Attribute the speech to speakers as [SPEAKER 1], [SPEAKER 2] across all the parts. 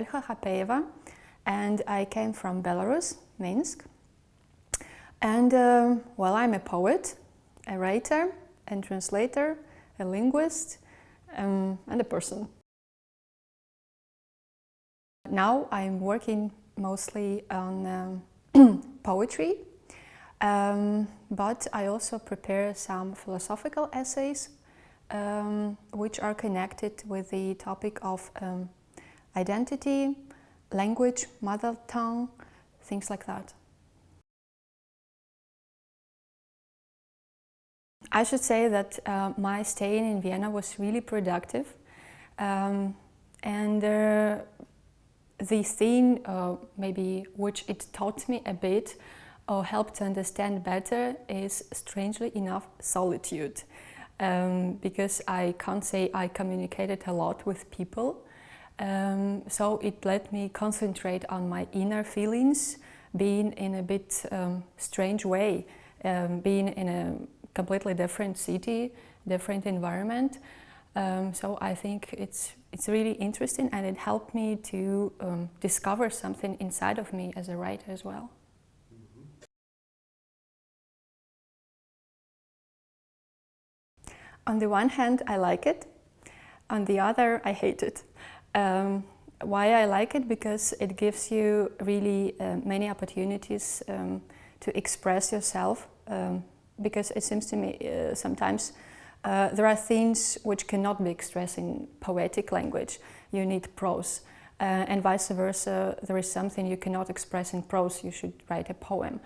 [SPEAKER 1] Volha Hapeyeva, and I came from Belarus, Minsk. And well, I'm a poet, a writer and translator, a linguist, and a person. Now I'm working mostly on poetry, but I also prepare some philosophical essays which are connected with the topic of identity, language, mother tongue, things like that. I should say that my stay in Vienna was really productive, and the thing maybe which it taught me a bit or helped to understand better is, strangely enough, solitude. Because I can't say I communicated a lot with people, so it let me concentrate on my inner feelings, being in a bit strange way, being in a completely different city, different environment. So I think it's really interesting, and it helped me to discover something inside of me as a writer as well. On the one hand, I like it. On the other, I hate it. Why I like it? Because it gives you really many opportunities to express yourself. Because it seems to me sometimes there are things which cannot be expressed in poetic language. You need prose. And vice versa, there is something you cannot express in prose. You should write a poem.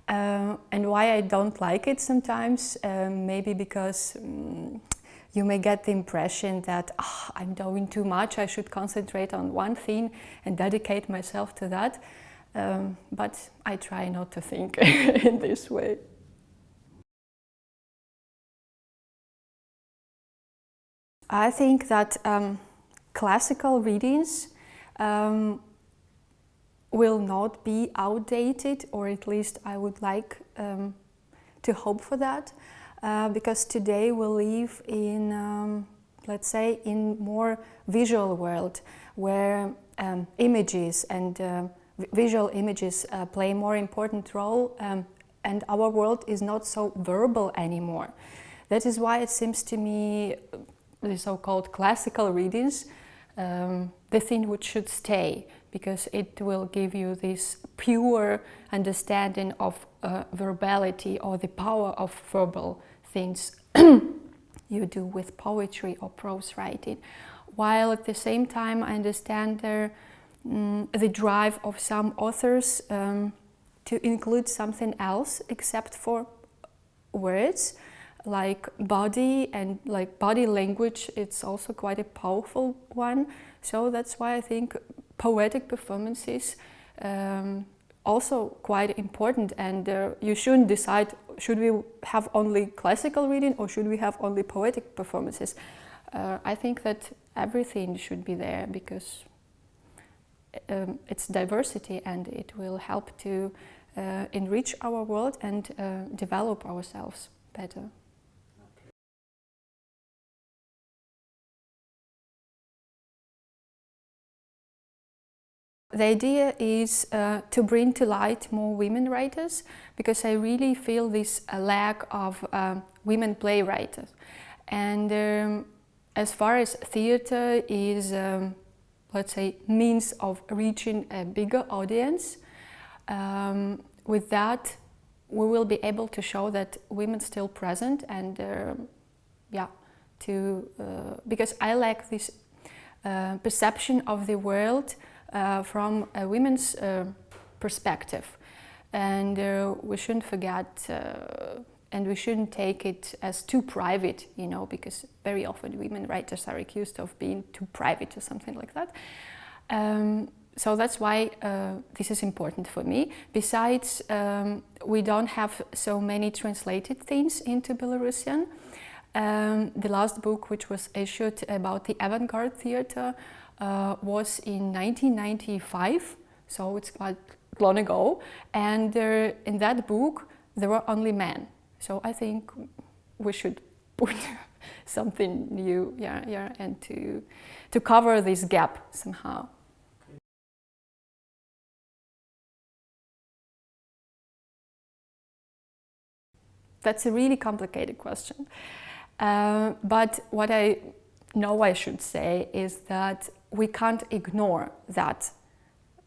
[SPEAKER 1] And why I don't like it sometimes, maybe because you may get the impression that I'm doing too much, I should concentrate on one thing and dedicate myself to that. But I try not to think in this way. I think that classical readings will not be outdated, or at least I would like to hope for that, because today we live in, let's say, in more visual world, where images and visual images play a more important role, and our world is not so verbal anymore. That is why it seems to me the so-called classical readings, the thing which should stay, because it will give you this pure understanding of verbality, or the power of verbal things you do with poetry or prose writing. While at the same time I understand the drive of some authors to include something else except for words, like body and like body language. It's also quite a powerful one. So that's why I think poetic performances also quite important, and you shouldn't decide, should we have only classical reading or should we have only poetic performances? I think that everything should be there, because it's diversity, and it will help to enrich our world and develop ourselves better. The idea is to bring to light more women writers, because I really feel this lack of women playwrights. And as far as theater is, let's say, means of reaching a bigger audience, with that we will be able to show that women still present, and yeah, because I like this perception of the world from a women's perspective, and we shouldn't forget, and we shouldn't take it as too private, you know, because very often women writers are accused of being too private or something like that. So that's why this is important for me. Besides, we don't have so many translated things into Belarusian. The last book, which was issued about the avant-garde theater, was in 1995, so it's quite long ago, and in that book there were only men. So I think we should put something new, and to cover this gap somehow. that's a really complicated question. But what I know I should say is that we can't ignore that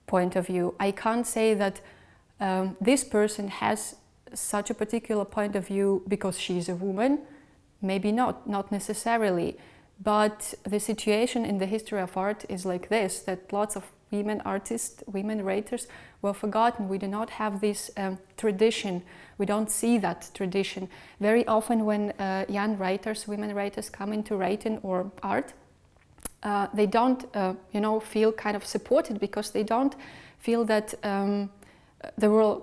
[SPEAKER 1] point of view. I can't say that this person has such a particular point of view because she's a woman. Maybe not necessarily. But the situation in the history of art is like this, that lots of women artists, women writers were forgotten. We do not have this tradition. We don't see that tradition. Very often when young writers, women writers come into writing or art, they don't, feel kind of supported because they don't feel that there were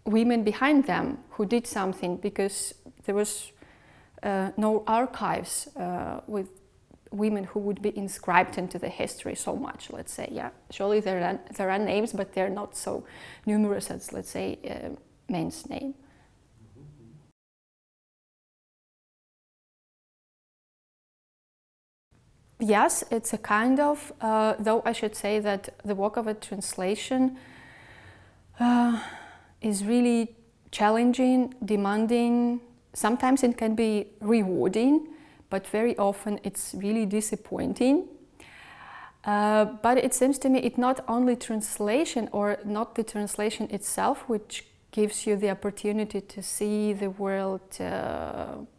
[SPEAKER 1] women behind them who did something, because there was no archives with women who would be inscribed into the history so much, let's say. Yeah, surely there are names, but they're not so numerous as, let's say, men's name. Yes, it's a kind of, though I should say that the work of a translation is really challenging, demanding. Sometimes it can be rewarding, but very often it's really disappointing. But it seems to me it's not only translation, or not the translation itself, which gives you the opportunity to see the world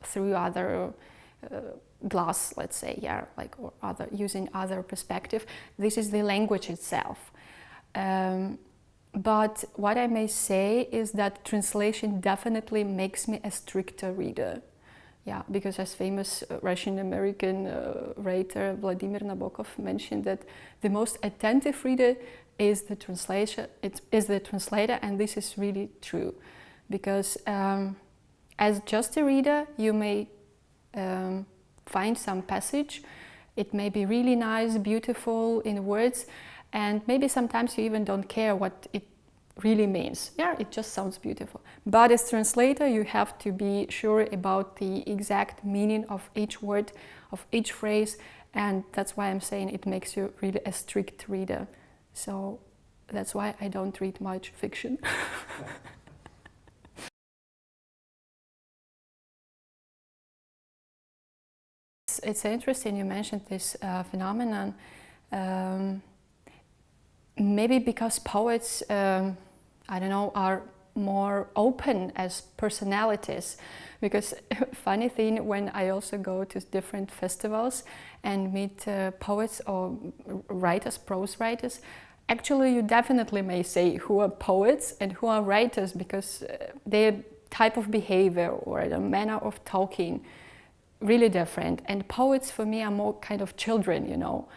[SPEAKER 1] through other glass, let's say, yeah, like, or other, using other perspective. This is the language itself. But what I may say is that translation definitely makes me a stricter reader. Yeah, because as famous Russian-American writer Vladimir Nabokov mentioned that the most attentive reader is the translator. Is the translator, and this is really true, because as just a reader, you may find some passage. It may be really nice, beautiful in words, and maybe sometimes you even don't care what it really means. Yeah, it just sounds beautiful. But as translator, you have to be sure about the exact meaning of each word, of each phrase, and that's why I'm saying it makes you really a strict reader. So that's why I don't read much fiction. It's interesting you mentioned this phenomenon. Maybe because poets, I don't know, are more open as personalities. Because funny thing, when I also go to different festivals and meet poets or writers, prose writers, actually you definitely may say who are poets and who are writers, because their type of behavior or the manner of talking really different. And poets for me are more kind of children, you know,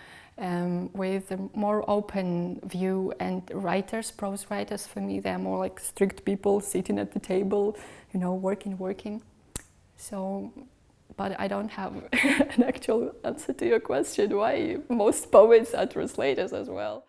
[SPEAKER 1] with a more open view, and writers, prose writers, for me they're more like strict people sitting at the table, you know, working. So, but I don't have an actual answer to your question why most poets are translators as well.